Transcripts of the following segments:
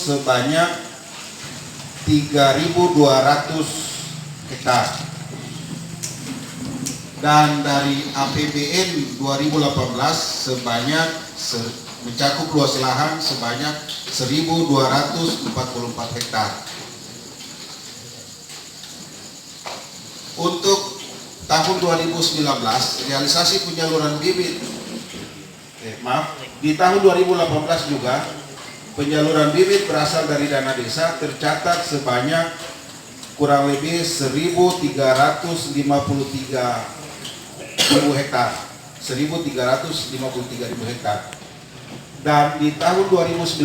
sebanyak 3.200 hektar. Dan dari APBN 2018 sebanyak mencakup luas lahan sebanyak 1.244 hektar. Untuk tahun 2019 realisasi penyaluran bibit di tahun 2018 juga penyaluran bibit berasal dari dana desa tercatat sebanyak kurang lebih 1.353.000 hektar. 1.353.000 hektar. Dan di tahun 2019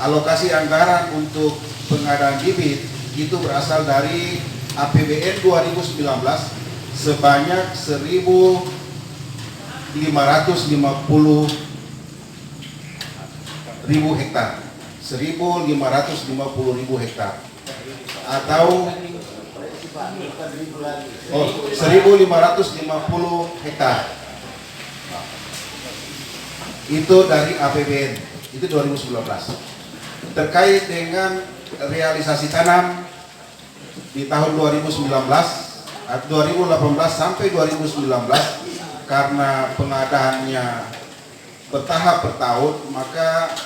alokasi anggaran untuk pengadaan bibit itu berasal dari APBN 2019 sebanyak 1.550.000 hektar. 1.550.000 hektar atau 1.550 hektar itu dari APBN itu 2019. Terkait dengan realisasi tanam di tahun 2018 sampai 2019 karena pengadaannya bertahap per tahun, maka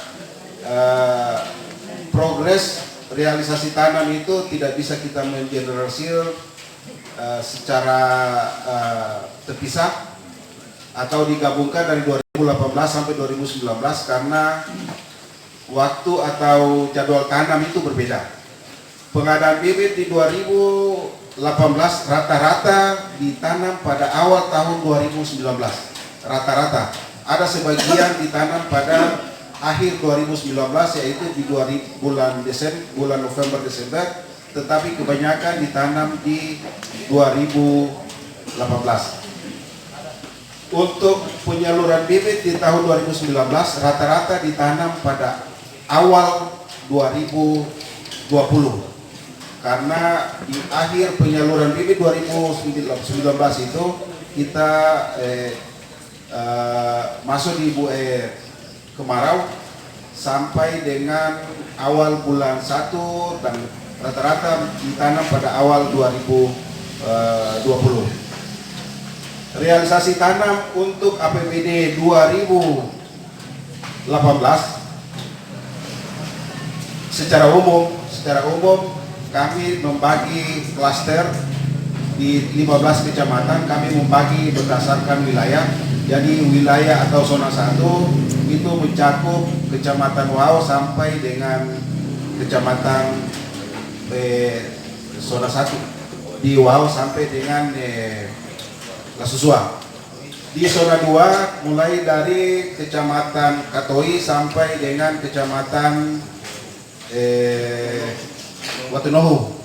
progres realisasi tanam itu tidak bisa kita mengeneralisir secara terpisah atau digabungkan dari 2018 sampai 2019 karena waktu atau jadwal tanam itu berbeda. Pengadaan bibit di 2018 rata-rata ditanam pada awal tahun 2019. Rata-rata. Ada sebagian ditanam pada akhir 2019 yaitu di bulan November Desember, tetapi kebanyakan ditanam di 2018. Untuk penyaluran bibit di tahun 2019 rata-rata ditanam pada awal 2020 karena di akhir penyaluran bibit 2019 itu kita masuk di kemarau sampai dengan awal bulan 1 dan rata-rata ditanam pada awal 2020. Realisasi tanam untuk APBD 2018 secara umum kami membagi klaster di 15 kecamatan, kami membagi berdasarkan wilayah. Jadi wilayah atau zona 1 itu mencakup kecamatan Wau sampai dengan kecamatan zona 1 di Wau sampai dengan Lasusua. Di zona 2 mulai dari kecamatan Katoi sampai dengan kecamatan Watunohu.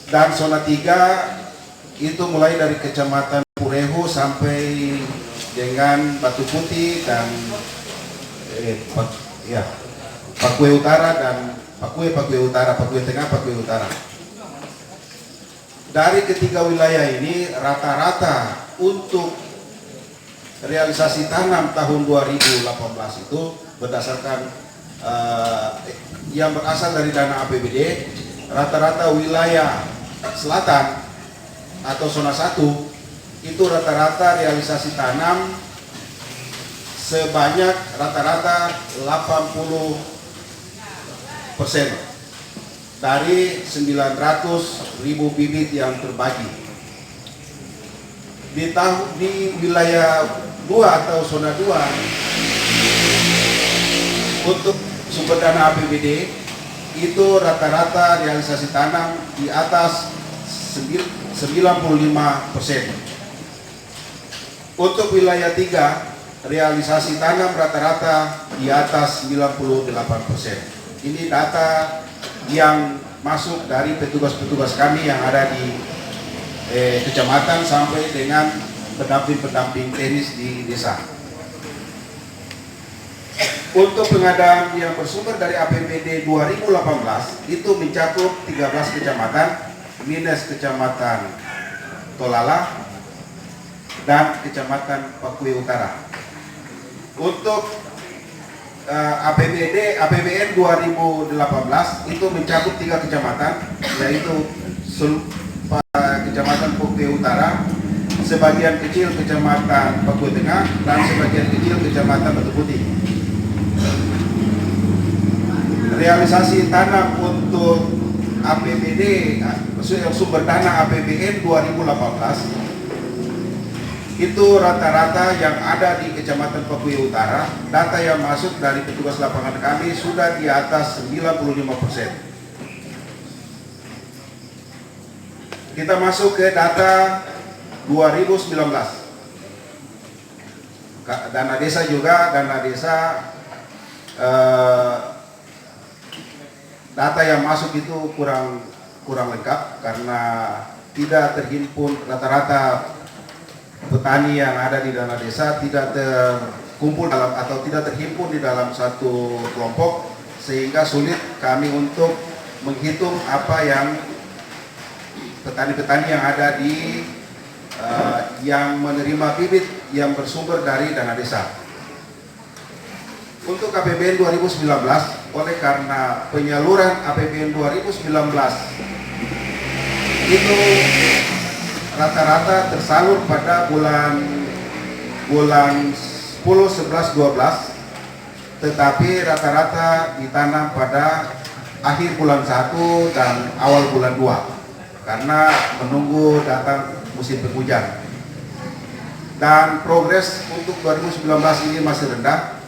Dan zona 3 itu mulai dari kecamatan Purehu sampai dengan Batu Putih dan Pakue Utara dan Pakue Utara, Pakue Tengah, Pakue Utara. Dari ketiga wilayah ini rata-rata untuk realisasi tanam tahun 2018 itu berdasarkan yang berasal dari dana APBD, rata-rata wilayah selatan atau zona 1 itu rata-rata realisasi tanam sebanyak rata-rata 80% dari 900.000 bibit yang terbagi. Di wilayah 2 atau zona 2 untuk sumber dana APBD itu rata-rata realisasi tanam di atas 95%. Untuk wilayah 3 realisasi tanam rata-rata di atas 98%. Ini data yang masuk dari petugas-petugas kami yang ada di kecamatan sampai dengan pendamping-pendamping teknis di desa. Untuk pengadaan yang bersumber dari APBD 2018 itu mencakup 13 kecamatan minus kecamatan Tolala dan kecamatan Pakue Utara. Untuk APBN 2018 itu mencakup 3 kecamatan, yaitu Kecamatan Pokpe Utara, sebagian kecil Kecamatan Pakue Tengah, dan sebagian kecil Kecamatan Batu Putih. Realisasi tanam untuk APBD, sumber dana APBN 2018 itu rata-rata yang ada di Kecamatan Pakue Utara, data yang masuk dari petugas lapangan kami sudah di atas 95%. Kita masuk ke data 2019. Dana desa juga, data yang masuk itu kurang lengkap karena tidak terhimpun. Rata-rata petani yang ada di dana desa tidak terkumpul dalam atau tidak terhimpun di dalam satu kelompok, sehingga sulit kami untuk menghitung apa yang petani-petani yang ada di yang menerima bibit yang bersumber dari dana desa. Untuk APBN 2019, oleh karena penyaluran APBN 2019 itu rata-rata tersalur pada bulan 10, 11, 12, tetapi rata-rata ditanam pada akhir bulan 1 dan awal bulan 2 karena menunggu datang musim penghujan. Dan progres untuk 2019 ini masih rendah.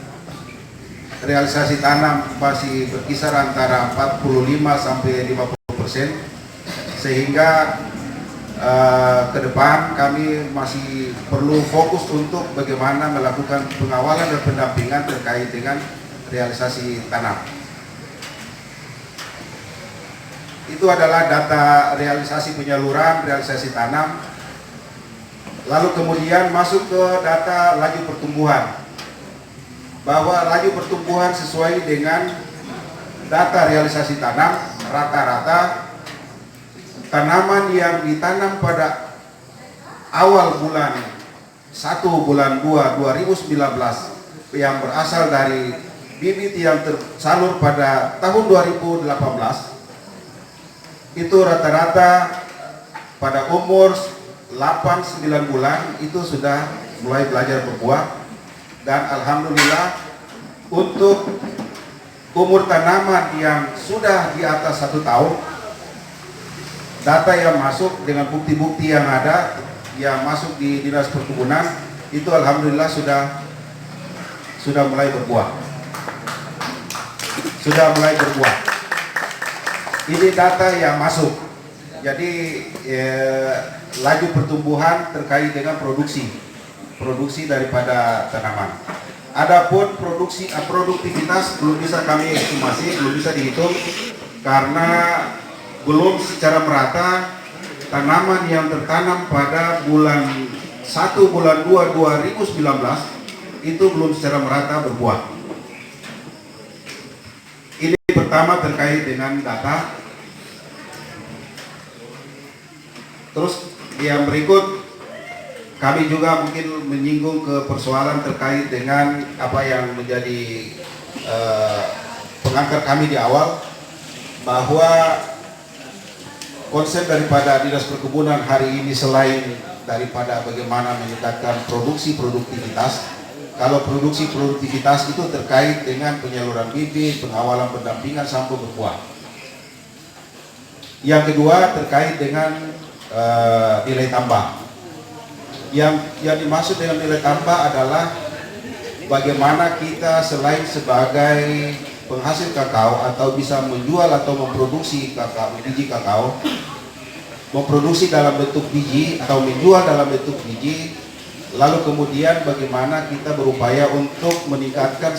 Realisasi tanam masih berkisar antara 45 sampai 50%, sehingga ke depan kami masih perlu fokus untuk bagaimana melakukan pengawalan dan pendampingan terkait dengan realisasi tanam. Itu adalah data realisasi penyaluran, realisasi tanam. Lalu kemudian masuk ke data laju pertumbuhan. Bahwa laju pertumbuhan sesuai dengan data realisasi tanam, rata-rata tanaman yang ditanam pada awal bulan 1 bulan 2 2019 yang berasal dari bibit yang tersalur pada tahun 2018 itu rata-rata pada umur 8-9 bulan itu sudah mulai belajar berbuah. Dan alhamdulillah untuk umur tanaman yang sudah di atas 1 tahun, data yang masuk dengan bukti-bukti yang ada yang masuk di Dinas Perkebunan itu alhamdulillah sudah mulai berbuah. Ini data yang masuk. Jadi laju pertumbuhan terkait dengan produksi daripada tanaman. Adapun produktivitas belum bisa kami estimasi, belum bisa dihitung karena belum secara merata tanaman yang tertanam pada bulan 1 bulan 2 2019 itu belum secara merata berbuah. Ini pertama terkait dengan data. Terus yang berikut kami juga mungkin menyinggung ke persoalan terkait dengan apa yang menjadi pengangkat kami di awal, bahwa konsep daripada Dinas Perkebunan hari ini selain daripada bagaimana meningkatkan produktivitas, kalau produktivitas itu terkait dengan penyaluran bibit, pengawalan pendampingan sampai berbuah. Yang kedua terkait dengan nilai tambah. Yang dimaksud dengan nilai tambah adalah bagaimana kita selain sebagai penghasil kakao atau bisa menjual atau memproduksi biji kakao, memproduksi dalam bentuk biji atau menjual dalam bentuk biji, lalu kemudian bagaimana kita berupaya untuk meningkatkan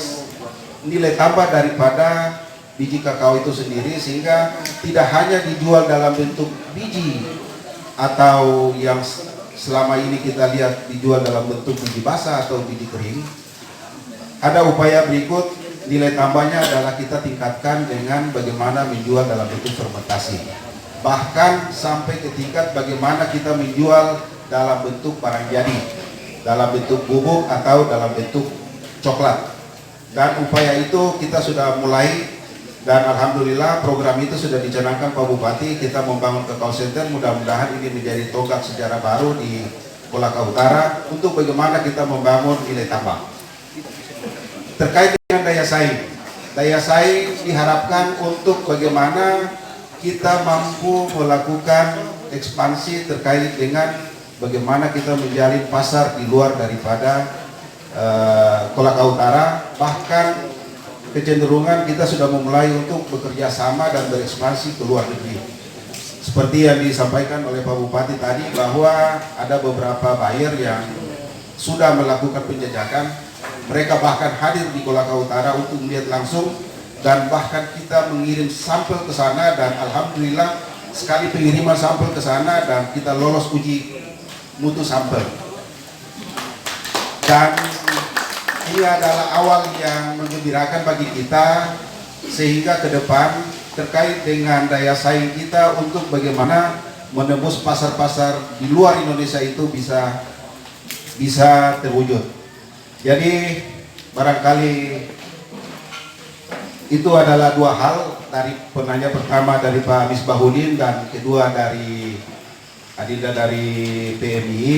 nilai tambah daripada biji kakao itu sendiri, sehingga tidak hanya dijual dalam bentuk biji atau yang selama ini kita lihat dijual dalam bentuk biji basah atau biji kering. Ada upaya berikut, nilai tambahnya adalah kita tingkatkan dengan bagaimana menjual dalam bentuk fermentasi. Bahkan sampai ke tingkat bagaimana kita menjual dalam bentuk barang jadi, dalam bentuk bubuk atau dalam bentuk coklat. Dan upaya itu kita sudah mulai, dan alhamdulillah program itu sudah dicanangkan Pak Bupati. Kita membangun ke call center, mudah-mudahan ini menjadi tonggak sejarah baru di Kolaka Utara untuk bagaimana kita membangun nilai tambah. Terkait dengan daya saing diharapkan untuk bagaimana kita mampu melakukan ekspansi terkait dengan bagaimana kita menjalin pasar di luar daripada Kolaka Utara. Bahkan kecenderungan kita sudah memulai untuk bekerja sama dan berekspansi ke luar negeri. Seperti yang disampaikan oleh Pak Bupati tadi, bahwa ada beberapa buyer yang sudah melakukan penjajakan. Mereka bahkan hadir di Kolaka Utara untuk melihat langsung, dan bahkan kita mengirim sampel ke sana, dan alhamdulillah sekali pengiriman sampel ke sana dan kita lolos uji mutu sampel. Dan ini adalah awal yang menggembirakan bagi kita, sehingga ke depan terkait dengan daya saing kita untuk bagaimana menembus pasar-pasar di luar Indonesia itu bisa terwujud. Jadi barangkali itu adalah dua hal dari penanya pertama dari Pak Misbahudin dan kedua dari Adinda dari PMI.